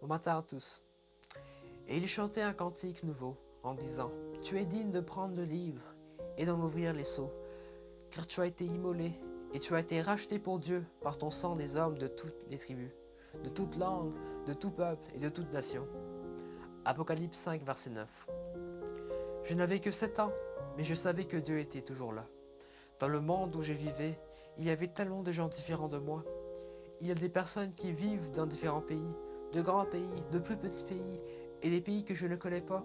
Bon matin à tous. Et il chantait un cantique nouveau, en disant, Tu es digne de prendre le livre et d'en ouvrir les sceaux, car tu as été immolé, et tu as été racheté pour Dieu par ton sang des hommes de toutes les tribus, de toute langue, de tout peuple et de toute nation. Apocalypse 5, verset 9. Je n'avais que 7 ans, mais je savais que Dieu était toujours là. Dans le monde où je vivais, il y avait tellement de gens différents de moi. Il y a des personnes qui vivent dans différents pays, de grands pays, de plus petits pays, et des pays que je ne connais pas.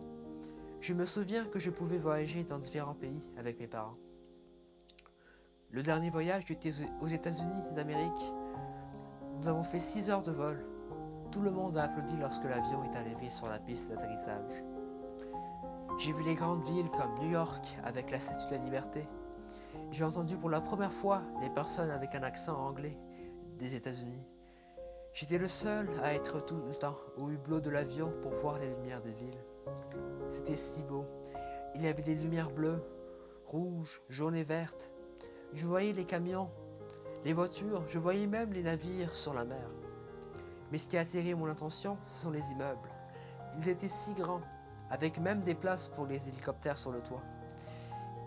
Je me souviens que je pouvais voyager dans différents pays avec mes parents. Le dernier voyage était aux États-Unis d'Amérique. Nous avons fait 6 heures de vol. Tout le monde a applaudi lorsque l'avion est arrivé sur la piste d'atterrissage. J'ai vu les grandes villes comme New York avec la Statue de la Liberté. J'ai entendu pour la première fois des personnes avec un accent anglais des États-Unis. J'étais le seul à être tout le temps au hublot de l'avion pour voir les lumières des villes. C'était si beau. Il y avait des lumières bleues, rouges, jaunes et vertes. Je voyais les camions, les voitures, je voyais même les navires sur la mer. Mais ce qui a attiré mon attention, ce sont les immeubles. Ils étaient si grands, avec même des places pour les hélicoptères sur le toit.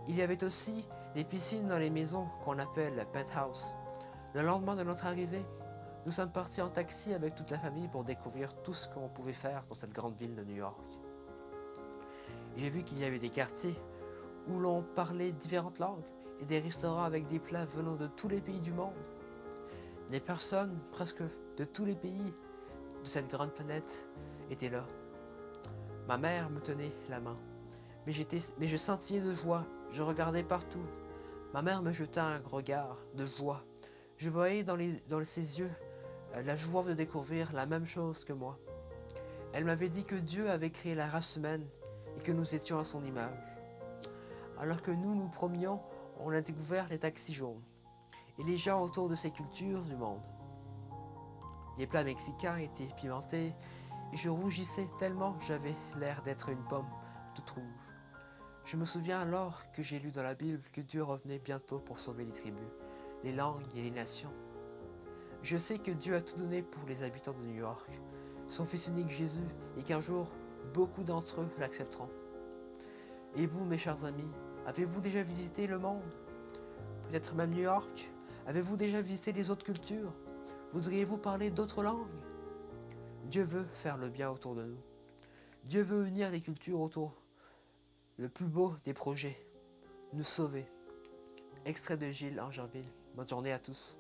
Il y avait aussi des piscines dans les maisons qu'on appelle penthouse. Le lendemain de notre arrivée, nous sommes partis en taxi avec toute la famille pour découvrir tout ce qu'on pouvait faire dans cette grande ville de New York. J'ai vu qu'il y avait des quartiers où l'on parlait différentes langues et des restaurants avec des plats venant de tous les pays du monde. Des personnes presque de tous les pays de cette grande planète étaient là. Ma mère me tenait la main, mais je sentais de joie, je regardais partout. Ma mère me jeta un regard de joie. Je voyais dans ses yeux la joie de découvrir la même chose que moi. Elle m'avait dit que Dieu avait créé la race humaine et que nous étions à son image. Alors que nous promenions, on a découvert les taxis jaunes et les gens autour de ces cultures du monde. Les plats mexicains étaient pimentés et je rougissais tellement que j'avais l'air d'être une pomme toute rouge. Je me souviens alors que j'ai lu dans la Bible que Dieu revenait bientôt pour sauver les tribus, les langues et les nations. Je sais que Dieu a tout donné pour les habitants de New York, son Fils unique Jésus, et qu'un jour, beaucoup d'entre eux l'accepteront. Et vous, mes chers amis, avez-vous déjà visité le monde? Peut-être même New York? Avez-vous déjà visité les autres cultures? Voudriez-vous parler d'autres langues? Dieu veut faire le bien autour de nous. Dieu veut unir les cultures autour. Le plus beau des projets, nous sauver. Extrait de Gilles Angerville. Bonne journée à tous.